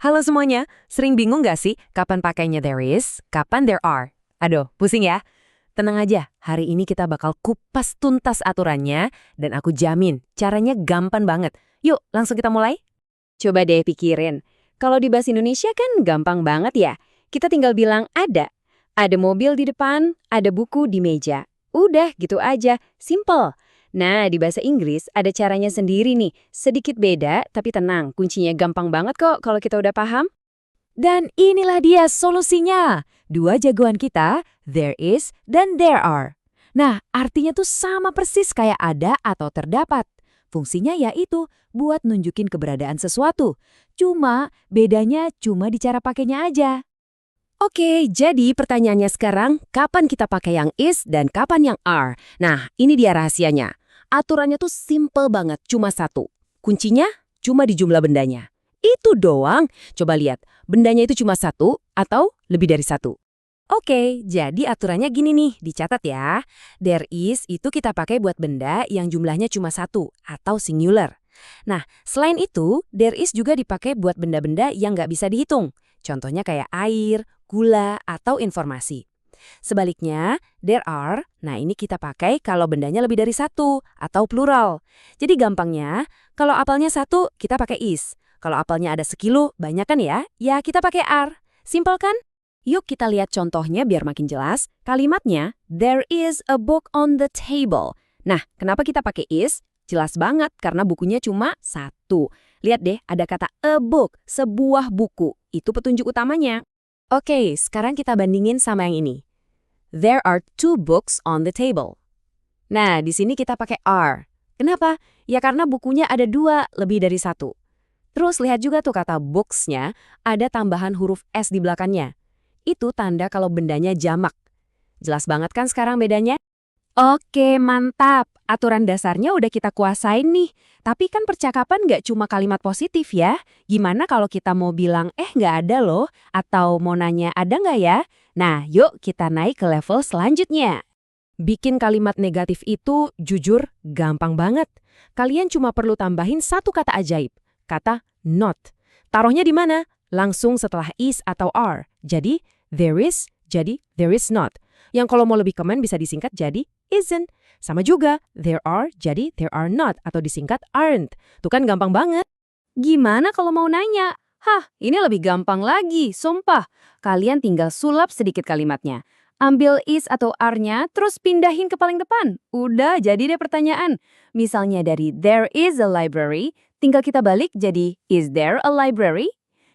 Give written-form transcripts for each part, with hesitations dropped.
Halo semuanya, sering bingung nggak sih kapan pakainya there is, kapan there are? Aduh, pusing ya? Tenang aja, hari ini kita bakal kupas tuntas aturannya dan aku jamin caranya gampang banget. Yuk, langsung kita mulai? Coba deh pikirin, kalau di bahasa Indonesia kan gampang banget ya. Kita tinggal bilang ada. Ada mobil di depan, ada buku di meja. Udah gitu aja, simple. Nah, di bahasa Inggris ada caranya sendiri nih. Sedikit beda, tapi tenang, kuncinya gampang banget kok kalau kita udah paham. Dan inilah dia solusinya. Dua jagoan kita, there is dan there are. Nah, artinya tuh sama persis kayak ada atau terdapat. Fungsinya yaitu buat nunjukin keberadaan sesuatu. Cuma bedanya cuma di cara pakainya aja. Oke, jadi pertanyaannya sekarang, kapan kita pakai yang is dan kapan yang are? Nah, ini dia rahasianya. Aturannya tuh simple banget, cuma satu. Kuncinya cuma di jumlah bendanya. Itu doang. Coba lihat, bendanya itu cuma satu atau lebih dari satu. Oke, jadi aturannya gini nih, dicatat ya. There is itu kita pakai buat benda yang jumlahnya cuma satu atau singular. Nah, selain itu, there is juga dipakai buat benda-benda yang nggak bisa dihitung. Contohnya kayak air, gula, atau informasi. Sebaliknya, there are, nah ini kita pakai kalau bendanya lebih dari satu atau plural. Jadi gampangnya, kalau apelnya satu, kita pakai is. Kalau apelnya ada sekilo, banyak kan ya? Ya kita pakai are. Simple kan? Yuk kita lihat contohnya biar makin jelas. Kalimatnya, there is a book on the table. Nah, kenapa kita pakai is? Jelas banget karena bukunya cuma satu. Lihat deh, ada kata a book, sebuah buku. Itu petunjuk utamanya. Oke, sekarang kita bandingin sama yang ini. There are two books on the table. Nah, di sini kita pakai are. Kenapa? Ya karena bukunya ada dua, lebih dari satu. Terus lihat juga tuh kata books-nya, ada tambahan huruf S di belakangnya. Itu tanda kalau bendanya jamak. Jelas banget kan sekarang bedanya? Oke, mantap. Aturan dasarnya udah kita kuasain nih. Tapi kan percakapan nggak cuma kalimat positif ya. Gimana kalau kita mau bilang, nggak ada loh. Atau mau nanya, ada nggak ya? Nah, yuk kita naik ke level selanjutnya. Bikin kalimat negatif itu, jujur, gampang banget. Kalian cuma perlu tambahin satu kata ajaib. Kata not. Taruhnya di mana? Langsung setelah is atau are. Jadi, there is, jadi there is not. Yang kalau mau lebih keren bisa disingkat jadi isn't. Sama juga, there are, jadi there are not, atau disingkat aren't. Tuh kan gampang banget. Gimana kalau mau nanya? Hah, ini lebih gampang lagi, sumpah. Kalian tinggal sulap sedikit kalimatnya. Ambil is atau are-nya, terus pindahin ke paling depan. Udah, jadi deh pertanyaan. Misalnya dari there is a library, tinggal kita balik jadi is there a library?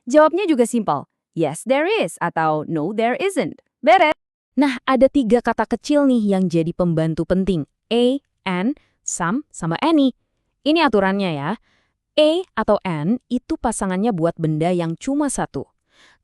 Jawabnya juga simpel. Yes, there is, atau no, there isn't. Beres. Nah, ada tiga kata kecil nih yang jadi pembantu penting. A, an, some, sama any. Ini aturannya ya. A atau an itu pasangannya buat benda yang cuma satu.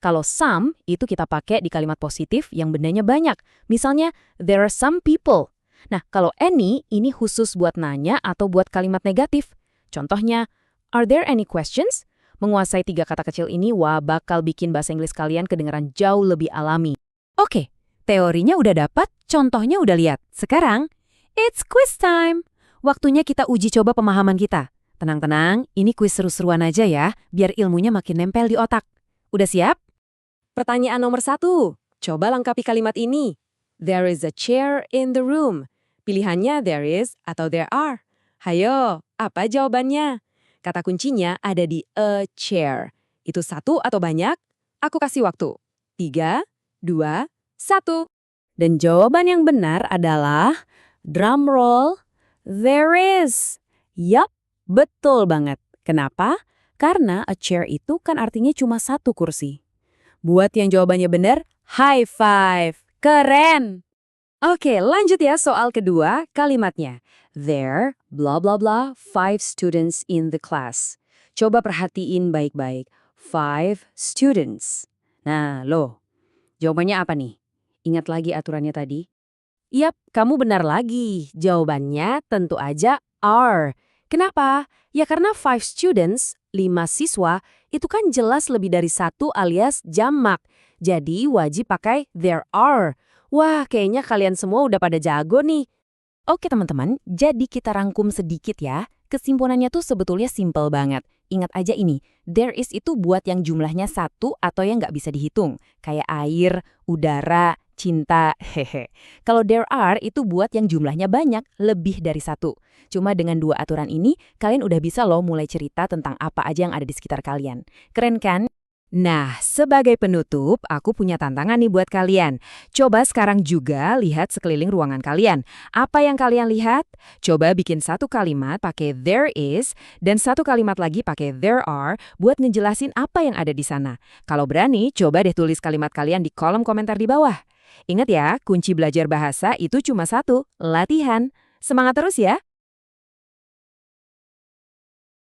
Kalau some itu kita pakai di kalimat positif yang bendanya banyak. Misalnya, there are some people. Nah, kalau any ini khusus buat nanya atau buat kalimat negatif. Contohnya, are there any questions? Menguasai tiga kata kecil ini, bakal bikin bahasa Inggris kalian kedengaran jauh lebih alami. Oke, teorinya udah dapat, contohnya udah lihat. Sekarang, it's quiz time. Waktunya kita uji coba pemahaman kita. Tenang-tenang, ini kuis seru-seruan aja ya, biar ilmunya makin nempel di otak. Udah siap? Pertanyaan nomor 1. Coba lengkapi kalimat ini. There is a chair in the room. Pilihannya there is atau there are. Hayo, apa jawabannya? Kata kuncinya ada di a chair. Itu satu atau banyak? Aku kasih waktu. 3, 2, 1. Dan jawaban yang benar adalah drum roll, there is. Yap, betul banget. Kenapa? Karena a chair itu kan artinya cuma satu kursi. Buat yang jawabannya benar, high five. Keren! Oke, lanjut ya soal kedua, kalimatnya. There, blah blah blah, 5 students in the class. Coba perhatiin baik-baik. 5 students. Nah, loh, jawabannya apa nih? Ingat lagi aturannya tadi? Yap, kamu benar lagi. Jawabannya tentu aja are. Kenapa? Ya karena 5 students, 5 siswa, itu kan jelas lebih dari satu alias jamak. Jadi wajib pakai there are. Wah, kayaknya kalian semua udah pada jago nih. Oke teman-teman, jadi kita rangkum sedikit ya. Kesimpulannya tuh sebetulnya simple banget. Ingat aja ini, there is itu buat yang jumlahnya satu atau yang nggak bisa dihitung. Kayak air, udara, cinta, hehe. Kalau there are itu buat yang jumlahnya banyak, lebih dari satu. Cuma dengan dua aturan ini, kalian udah bisa loh mulai cerita tentang apa aja yang ada di sekitar kalian. Keren kan? Nah, sebagai penutup, aku punya tantangan nih buat kalian. Coba sekarang juga lihat sekeliling ruangan kalian. Apa yang kalian lihat? Coba bikin satu kalimat pakai there is, dan satu kalimat lagi pakai there are buat ngejelasin apa yang ada di sana. Kalau berani, coba deh tulis kalimat kalian di kolom komentar di bawah. Ingat ya, kunci belajar bahasa itu cuma satu, latihan. Semangat terus ya!